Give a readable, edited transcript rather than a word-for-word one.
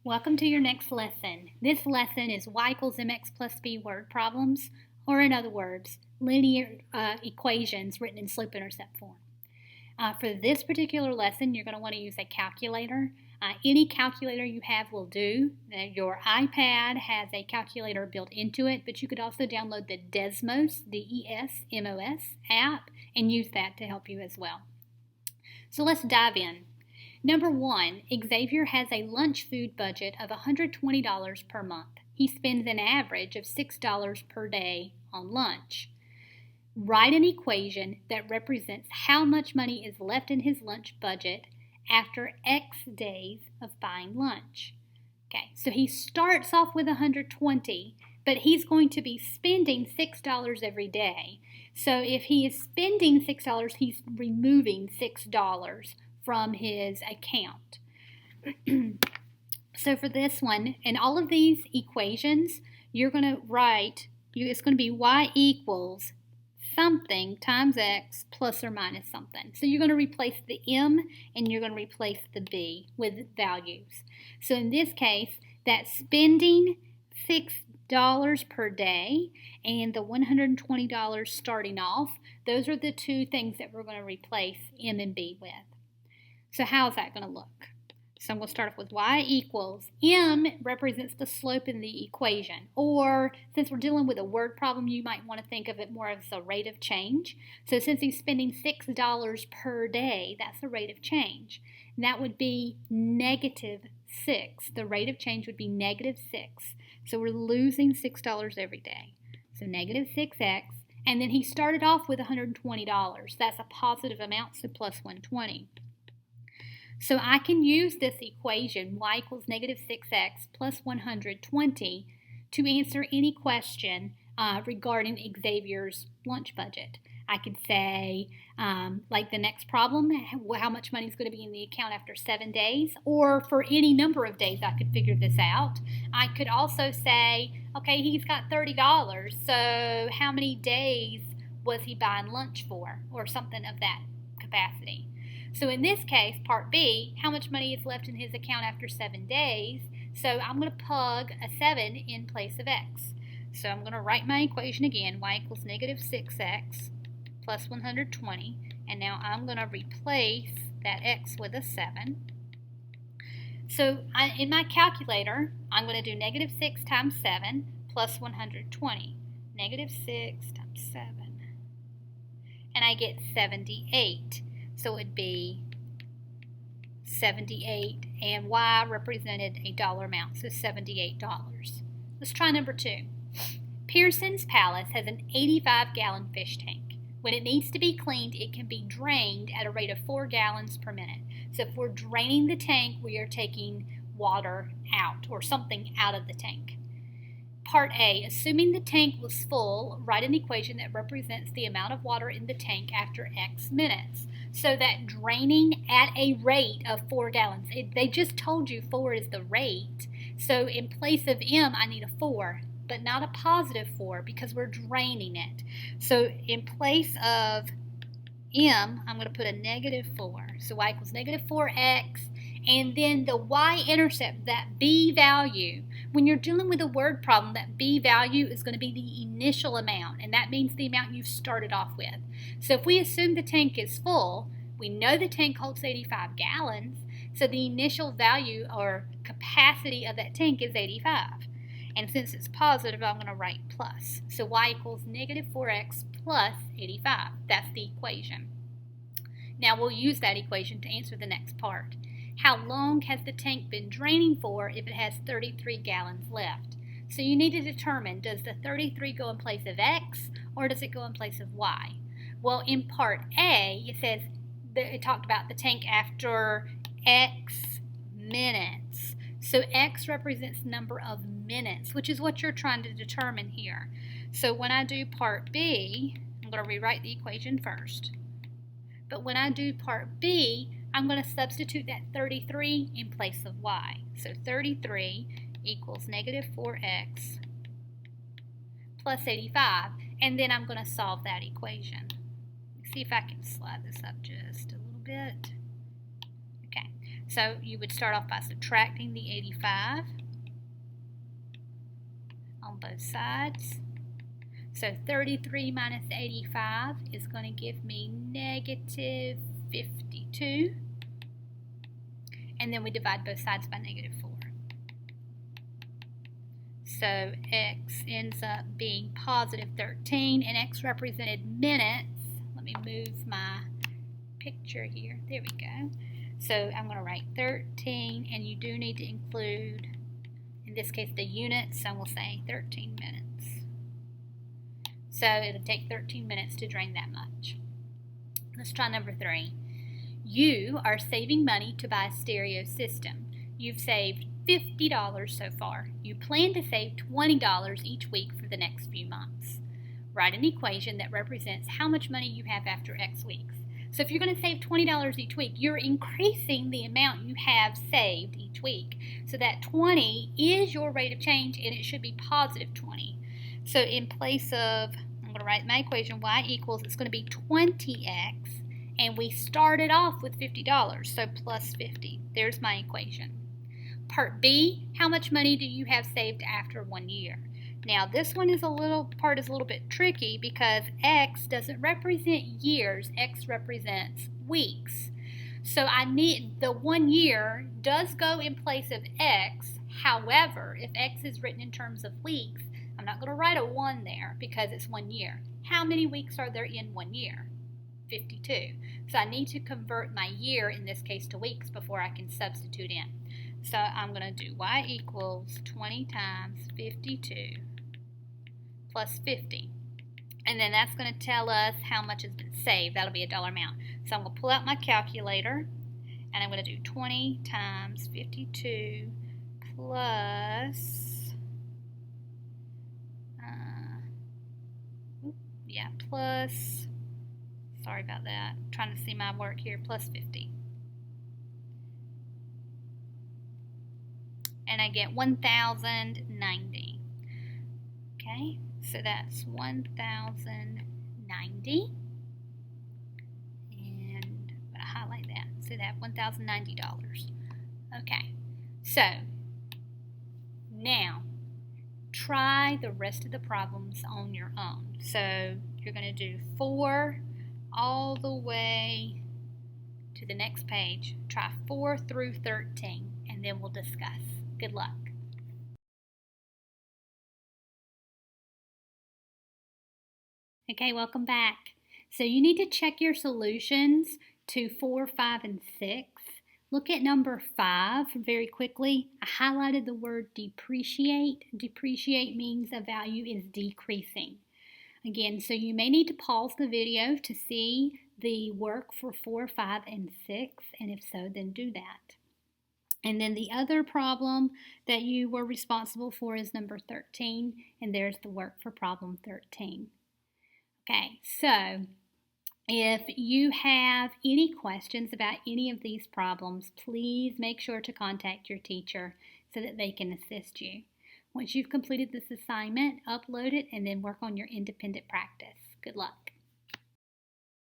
Welcome to your next lesson. This lesson is y equals mx plus b word problems, or in other words, linear equations written in slope-intercept form. For this particular lesson, you're going to want to use a calculator. Any calculator you have will do. Your iPad has a calculator built into it, but you could also download the Desmos, Desmos app, and use that to help you as well. So let's dive in. Number 1, Xavier has a lunch food budget of $120 per month. He spends an average of $6 per day on lunch. Write an equation that represents how much money is left in his lunch budget after X days of buying lunch. Okay, so he starts off with $120, but he's going to be spending $6 every day. So if he is spending $6, he's removing $6 from his account. So for this one, in all of these equations, you're going to write, it's going to be y equals something times x plus or minus something. So you're going to replace the m and you're going to replace the b with values. So in this case, that's spending $6 per day and the $120 starting off. Those are the two things that we're going to replace m and b with. So how is that going to look? So I'm going to start off with y equals, m represents the slope in the equation, or since we're dealing with a word problem, you might want to think of it more as a rate of change. So since he's spending $6 per day, that's the rate of change. And that would be negative 6. The rate of change would be negative 6. So we're losing $6 every day. So negative 6x, and then he started off with $120. That's a positive amount, so plus 120. So I can use this equation, y equals negative 6x plus 120, to answer any question regarding Xavier's lunch budget. I could say, like the next problem, how much money is going to be in the account after 7 days, or for any number of days I could figure this out. I could also say, okay, he's got $30, so how many days was he buying lunch for, or something of that capacity. So in this case, part B, how much money is left in his account after 7 days? So I'm going to plug a 7 in place of x. So I'm going to write my equation again, y equals negative 6x plus 120. And now I'm going to replace that x with a 7. So in my calculator, I'm going to do negative 6 times 7 plus 120. Negative 6 times 7. And I get 78. So it'd be 78, and y represented a dollar amount, so $78. Let's try number 2. Pearson's Palace has an 85-gallon fish tank. When it needs to be cleaned, it can be drained at a rate of 4 gallons per minute. So if we're draining the tank, we are taking water out, or something out of the tank. Part A, assuming the tank was full, write an equation that represents the amount of water in the tank after X minutes. So that draining at a rate of 4 gallons. They just told you 4 is the rate. So in place of m, I need a 4, but not a positive 4 because we're draining it. So in place of m, I'm going to put a negative 4. So y equals negative 4x. And then the y-intercept, that b value, when you're dealing with a word problem, that b value is going to be the initial amount, and that means the amount you started off with. So if we assume the tank is full, we know the tank holds 85 gallons, so the initial value or capacity of that tank is 85. And since it's positive, I'm going to write plus. So y equals negative 4x plus 85. That's the equation. Now we'll use that equation to answer the next part. How long has the tank been draining for if it has 33 gallons left? So you need to determine, does the 33 go in place of x or does it go in place of y? Well, in part A, it talked about the tank after x minutes. So x represents number of minutes, which is what you're trying to determine here. So when I do part B, I'm going to rewrite the equation first. But when I do part B, I'm going to substitute that 33 in place of y. So 33 equals negative 4x plus 85, and then I'm going to solve that equation. Let's see if I can slide this up just a little bit. Okay, So you would start off by subtracting the 85 on both sides. So 33 minus 85 is going to give me negative 52. And then we divide both sides by negative 4. So x ends up being positive 13, and x represented minutes. Let me move my picture here. There we go. So I'm going to write 13, and you do need to include, in this case, the units, so we'll say 13 minutes. So it'll take 13 minutes to drain that much. Let's try number 3. You are saving money to buy a stereo system. You've saved $50 so far. You plan to save $20 each week for the next few months. Write an equation that represents how much money you have after X weeks. So if you're going to save $20 each week, you're increasing the amount you have saved each week. So that 20 is your rate of change, and it should be positive 20. So in place of, I'm going to write my equation, y equals, it's going to be 20x, and we started off with $50, so plus 50. There's my equation. Part B, how much money do you have saved after 1 year? Now this one is a little bit tricky because x doesn't represent years, x represents weeks. So I need, the 1 year does go in place of x. However, if x is written in terms of weeks, I'm not going to write a 1 there because it's 1 year. How many weeks are there in 1 year? 52. So I need to convert my year, in this case, to weeks before I can substitute in. So I'm going to do y equals 20 times 52 plus 50. And then that's going to tell us how much has been saved. That'll be a dollar amount. So I'm going to pull out my calculator, and I'm going to do 20 times 52 plus, sorry about that, I'm trying to see my work here, plus 50. And I get 1,090. Okay, so that's 1,090. And I'm going to highlight that. So that $1,090. Okay, so now try the rest of the problems on your own. So you're going to do 4 all the way to the next page. Try 4 through 13, and then we'll discuss. Good luck. Okay, welcome back. So you need to check your solutions to 4, 5, and 6. Look at number 5 very quickly. I highlighted the word depreciate. Depreciate means a value is decreasing. Again, so you may need to pause the video to see the work for 4, 5, and 6, and if so, then do that. And then the other problem that you were responsible for is number 13, and there's the work for problem 13. Okay, so if you have any questions about any of these problems, please make sure to contact your teacher so that they can assist you. Once you've completed this assignment, upload it and then work on your independent practice. Good luck.